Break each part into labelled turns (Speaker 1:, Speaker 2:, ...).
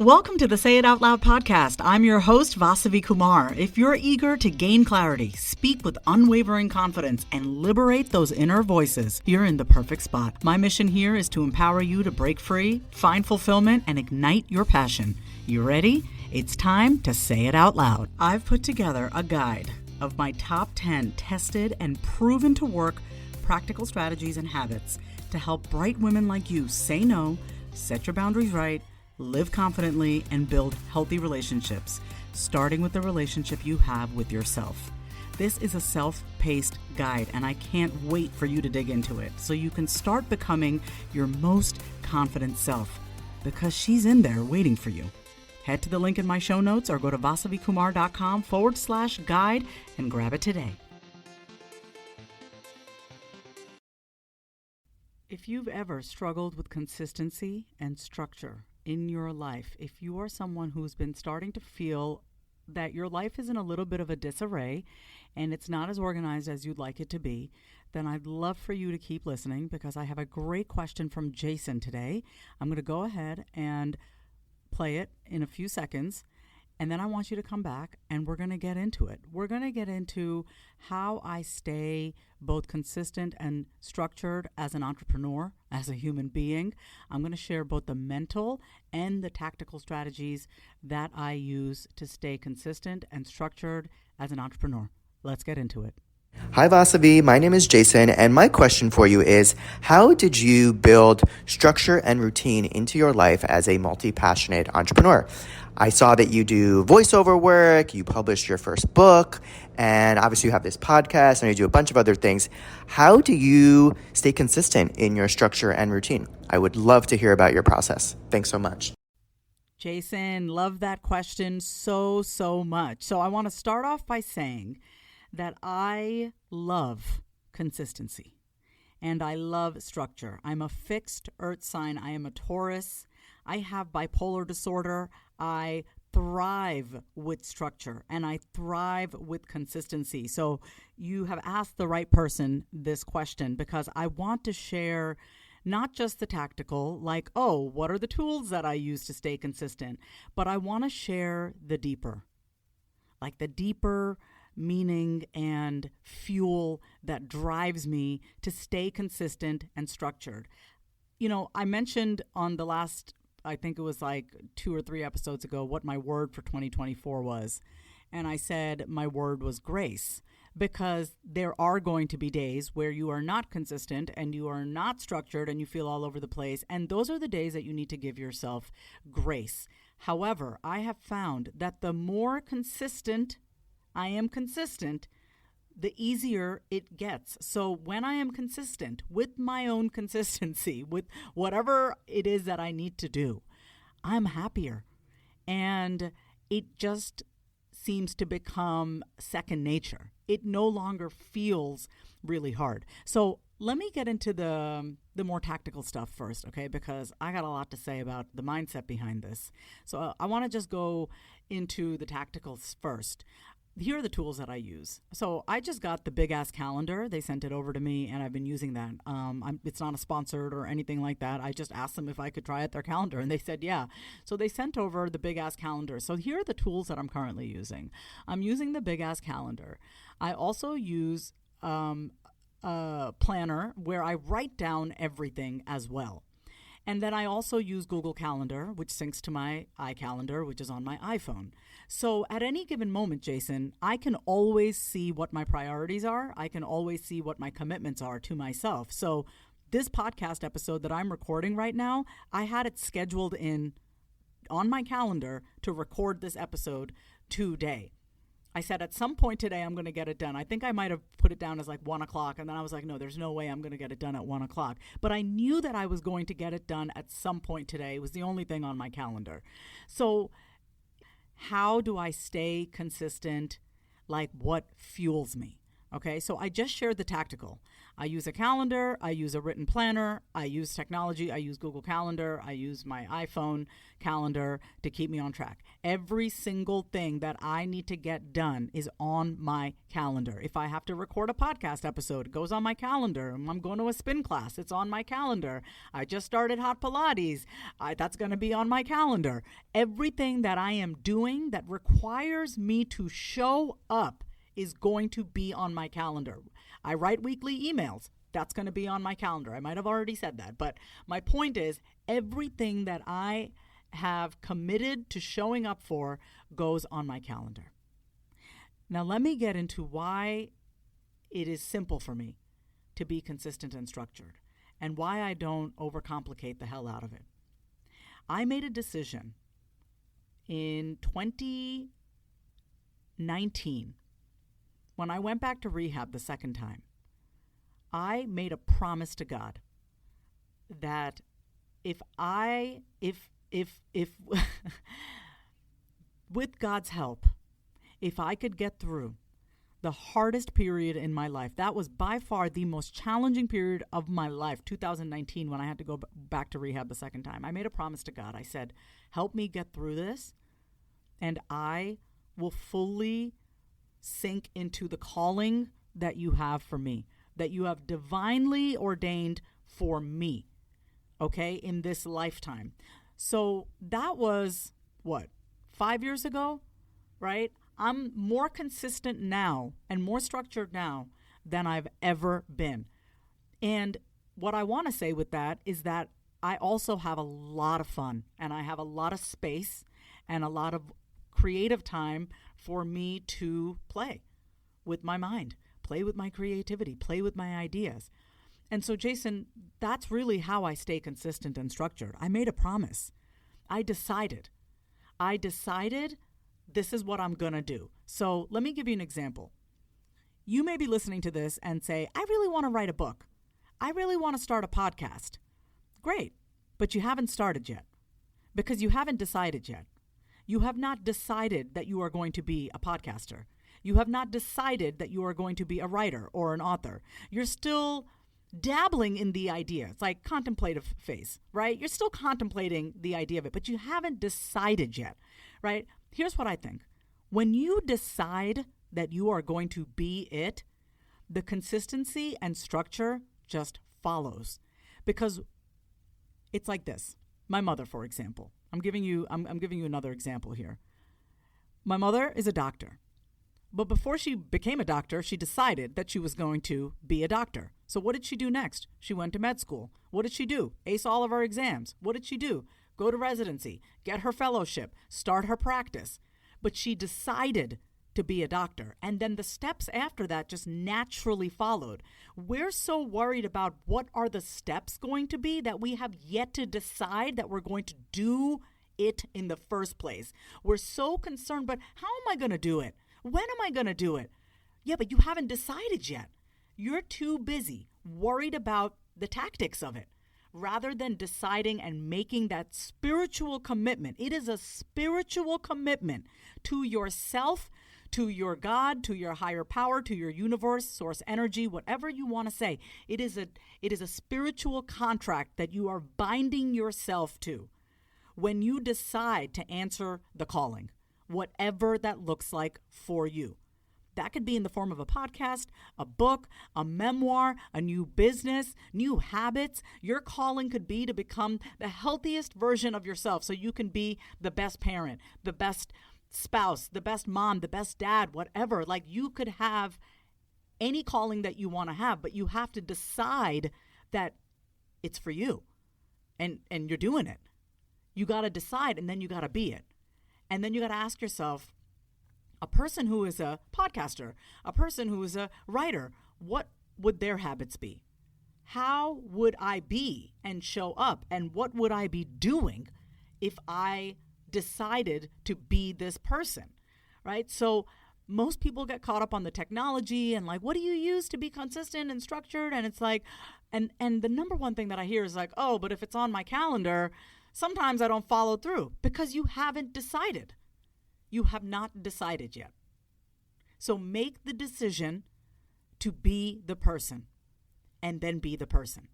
Speaker 1: Welcome to the Say It Out Loud podcast. I'm your host, Vasavi Kumar. If you're eager to gain clarity, speak with unwavering confidence, and liberate those inner voices, you're in the perfect spot. My mission here is to empower you to break free, find fulfillment, and ignite your passion. You ready? It's time to say it out loud. I've put together a guide of my top 10 tested and proven to work practical strategies and habits to help bright women like you say no, set your boundaries right, live confidently, and build healthy relationships, starting with the relationship you have with yourself. This is a self-paced guide, and I can't wait for you to dig into it so you can start becoming your most confident self, because she's in there waiting for you. Head to the link in my show notes or go to vasavikumar.com/guide and grab it today. If you've ever struggled with consistency and structure in your life, if you are someone who's been starting to feel that your life is in a little bit of a disarray and it's not as organized as you'd like it to be, then I'd love for you to keep listening, because I have a great question from Jason today. I'm going to go ahead and play it in a few seconds, and then I want you to come back and we're going to get into it. We're going to get into how I stay both consistent and structured as an entrepreneur, as a human being. I'm going to share both the mental and the tactical strategies that I use to stay consistent and structured as an entrepreneur. Let's get into it.
Speaker 2: Hi Vasavi, my name is Jason, and my question for you is, how did you build structure and routine into your life as a multi-passionate entrepreneur? I saw that you do voiceover work, you published your first book, and obviously you have this podcast, and you do a bunch of other things. How do you stay consistent in your structure and routine? I would love to hear about your process. Thanks so much.
Speaker 1: Jason, love that question so much. So I want to start off by saying that I love consistency and I love structure. I'm a fixed earth sign. I am a Taurus. I have bipolar disorder. I thrive with structure and I thrive with consistency. So you have asked the right person this question, because I want to share not just the tactical, like, oh, what are the tools that I use to stay consistent? But I want to share the deeper, like the deeper meaning and fuel that drives me to stay consistent and structured. You know, I mentioned on the last, I think it was like 2 or 3 episodes ago, what my word for 2024 was. And I said my word was grace, because there are going to be days where you are not consistent and you are not structured and you feel all over the place. And those are the days that you need to give yourself grace. However, I have found that the more consistent I am consistent, the easier it gets. So when I am consistent with my own consistency, with whatever it is that I need to do, I'm happier. And it just seems to become second nature. It no longer feels really hard. So let me get into the more tactical stuff first, okay? Because I got a lot to say about the mindset behind this. So I want to just go into the tacticals first. Here are the tools that I use. So I just got the big ass calendar. They sent it over to me and I've been using that. It's not a sponsored or anything like that. I just asked them if I could try out their calendar and they said, yeah. So they sent over the big ass calendar. So here are the tools that I'm currently using. I'm using the big ass calendar. I also use a planner where I write down everything as well. And then I also use Google Calendar, which syncs to my iCalendar, which is on my iPhone. So at any given moment, Jason, I can always see what my priorities are. I can always see what my commitments are to myself. So this podcast episode that I'm recording right now, I had it scheduled in on my calendar to record this episode today. I said at some point today I'm going to get it done. I think I might have put it down as like 1 o'clock, and then I was like, no, there's no way I'm going to get it done at 1 o'clock. But I knew that I was going to get it done at some point today. It was the only thing on my calendar. So how do I stay consistent? Like, what fuels me, Okay, so I just shared the tactical. I use a calendar, I use a written planner, I use technology, I use Google Calendar, I use my iPhone calendar to keep me on track. Every single thing that I need to get done is on my calendar. If I have to record a podcast episode, it goes on my calendar. I'm going to a spin class, it's on my calendar. I just started hot Pilates, that's going to be on my calendar. Everything that I am doing that requires me to show up is going to be on my calendar. I write weekly emails. That's going to be on my calendar. I might have already said that, but my point is everything that I have committed to showing up for goes on my calendar. Now let me get into why it is simple for me to be consistent and structured and why I don't overcomplicate the hell out of it. I made a decision in 2019 when I went back to rehab the second time. I made a promise to God that if with God's help, if I could get through the hardest period in my life, that was by far the most challenging period of my life, 2019, when I had to go back to rehab the second time. I made a promise to God. I said, help me get through this, and I will fully sink into the calling that you have for me, that you have divinely ordained for me, okay, in this lifetime. So that was, 5 years ago, right? I'm more consistent now and more structured now than I've ever been. And what I want to say with that is that I also have a lot of fun, and I have a lot of space and a lot of creative time for me to play with my mind, play with my creativity, play with my ideas. And so, Jason, that's really how I stay consistent and structured. I made a promise. I decided this is what I'm going to do. So let me give you an example. You may be listening to this and say, I really want to write a book. I really want to start a podcast. Great, but you haven't started yet because you haven't decided yet. You have not decided that you are going to be a podcaster. You have not decided that you are going to be a writer or an author. You're still dabbling in the idea. It's like contemplative phase, right? You're still contemplating the idea of it, but you haven't decided yet, right? Here's what I think. When you decide that you are going to be it, the consistency and structure just follows. Because it's like this. My mother, for example. I'm giving you another example here. My mother is a doctor. But before she became a doctor, she decided that she was going to be a doctor. So what did she do next? She went to med school. What did she do? Ace all of her exams. What did she do? Go to residency, get her fellowship, start her practice. But she decided to be a doctor. And then the steps after that just naturally followed. We're so worried about what are the steps going to be that we have yet to decide that we're going to do it in the first place. We're so concerned, but how am I going to do it? When am I going to do it? Yeah, but you haven't decided yet. You're too busy, worried about the tactics of it, rather than deciding and making that spiritual commitment. It is a spiritual commitment to yourself, to your God, to your higher power, to your universe, source energy, whatever you want to say. It is a spiritual contract that you are binding yourself to when you decide to answer the calling, whatever that looks like for you. That could be in the form of a podcast, a book, a memoir, a new business, new habits. Your calling could be to become the healthiest version of yourself so you can be the best parent, the best spouse, the best mom, the best dad, whatever. Like, you could have any calling that you want to have, but you have to decide that it's for you and you're doing it. You got to decide, and then you got to be it. And then you got to ask yourself, a person who is a podcaster, a person who is a writer, what would their habits be? How would I be and show up? And what would I be doing if I decided to be this person, right? So most people get caught up on the technology and like, what do you use to be consistent and structured? And it's like, and the number one thing that I hear is like, oh, but if it's on my calendar, sometimes I don't follow through because you haven't decided. You have not decided yet. So make the decision to be the person and then be the person.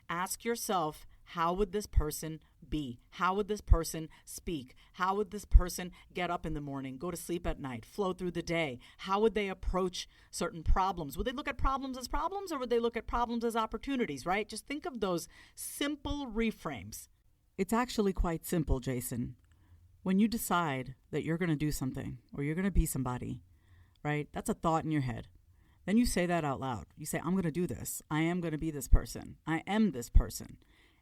Speaker 1: Ask yourself, how would this person be? How would this person speak? How would this person get up in the morning, go to sleep at night, flow through the day? How would they approach certain problems? Would they look at problems as problems, or would they look at problems as opportunities, right? Just think of those simple reframes. It's actually quite simple, Jason. When you decide that you're going to do something or you're going to be somebody, right? That's a thought in your head. Then you say that out loud. You say, I'm going to do this. I am going to be this person. I am this person.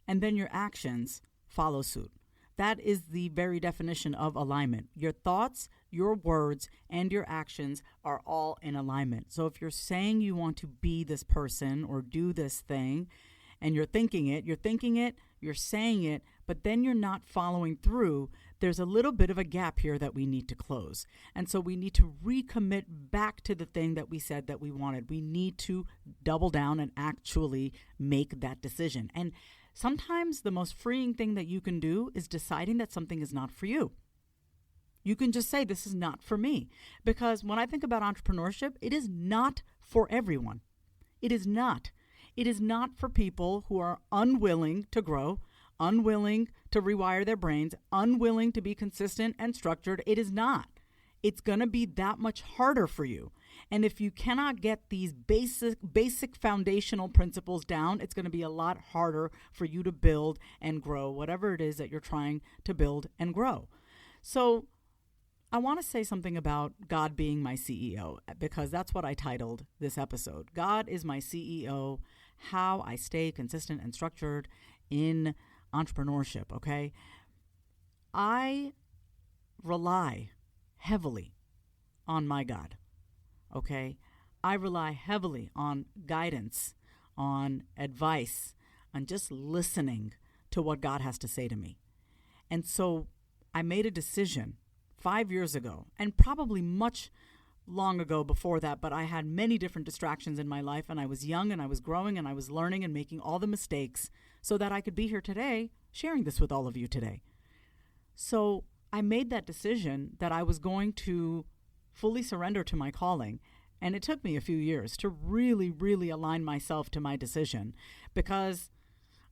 Speaker 1: And then your actions follow suit. That is the very definition of alignment. Your thoughts, your words, and your actions are all in alignment. So if you're saying you want to be this person or do this thing, and you're thinking it, you're saying it, but then you're not following through, there's a little bit of a gap here that we need to close. And so we need to recommit back to the thing that we said that we wanted. We need to double down and actually make that decision. And sometimes the most freeing thing that you can do is deciding that something is not for you. You can just say, this is not for me. Because when I think about entrepreneurship, it is not for everyone. It is not. It is not for people who are unwilling to grow, unwilling to rewire their brains, unwilling to be consistent and structured. It is not. It's going to be that much harder for you. And if you cannot get these basic foundational principles down, it's going to be a lot harder for you to build and grow whatever it is that you're trying to build and grow. So I want to say something about God being my CEO, because that's what I titled this episode. God is my CEO, how I stay consistent and structured in entrepreneurship, okay? I rely heavily on my God, okay? I rely heavily on guidance, on advice, on just listening to what God has to say to me. And so I made a decision 5 years ago, and probably much long ago before that, but I had many different distractions in my life, and I was young and I was growing and I was learning and making all the mistakes so that I could be here today sharing this with all of you today. So I made that decision that I was going to fully surrender to my calling. And it took me a few years to really, really align myself to my decision, because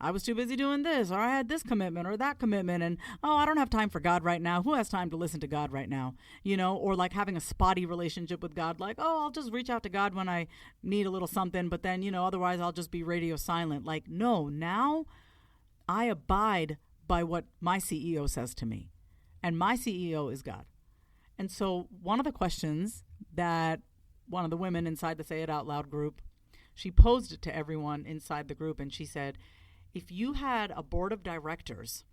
Speaker 1: I was too busy doing this, or I had this commitment or that commitment, and, oh, I don't have time for God right now. Who has time to listen to God right now? You know, or like having a spotty relationship with God, like, oh, I'll just reach out to God when I need a little something, but then, otherwise I'll just be radio silent. Like, no, now I abide by what my CEO says to me, and my CEO is God. And so one of the questions that one of the women inside the Say It Out Loud group, she posed it to everyone inside the group, and she said, if you had a board of directors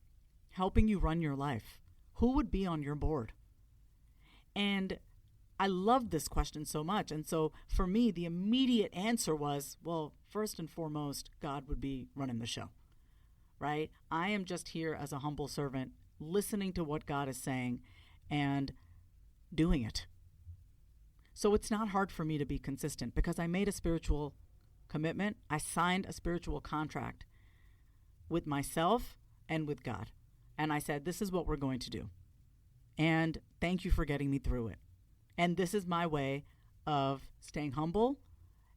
Speaker 1: helping you run your life, who would be on your board? And I love this question so much. And so for me, the immediate answer was, well, first and foremost, God would be running the show, right? I am just here as a humble servant, listening to what God is saying and doing it. So it's not hard for me to be consistent, because I made a spiritual commitment. I signed a spiritual contract with myself and with God. And I said, this is what we're going to do. And thank you for getting me through it. And this is my way of staying humble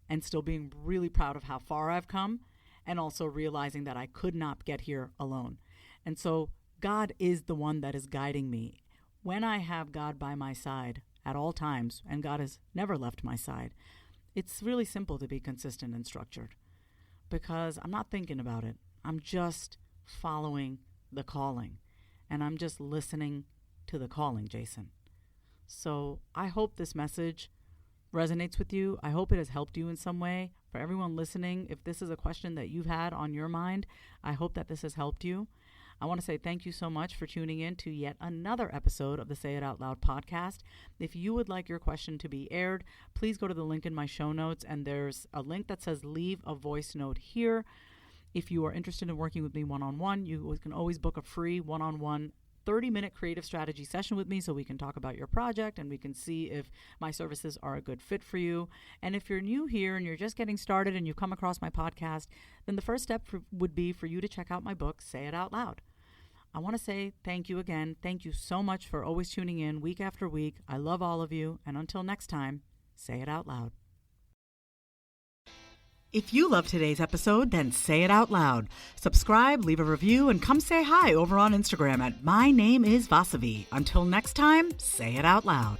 Speaker 1: and still being really proud of how far I've come, and also realizing that I could not get here alone. And so God is the one that is guiding me. When I have God by my side at all times, and God has never left my side, it's really simple to be consistent and structured, because I'm not thinking about it. I'm just following the calling, and I'm just listening to the calling, Jason. So I hope this message resonates with you. I hope it has helped you in some way. For everyone listening, if this is a question that you've had on your mind, I hope that this has helped you. I want to say thank you so much for tuning in to yet another episode of the Say It Out Loud podcast. If you would like your question to be aired, please go to the link in my show notes, and there's a link that says leave a voice note here. If you are interested in working with me one-on-one, you can always book a free one-on-one 30-minute creative strategy session with me, so we can talk about your project and we can see if my services are a good fit for you. And if you're new here and you're just getting started and you come across my podcast, then the first step would be for you to check out my book, Say It Out Loud. I want to say thank you again. Thank you so much for always tuning in week after week. I love all of you. And until next time, say it out loud. If you love today's episode, then say it out loud. Subscribe, leave a review, and come say hi over on Instagram at My Name is Vasavi. Until next time, say it out loud.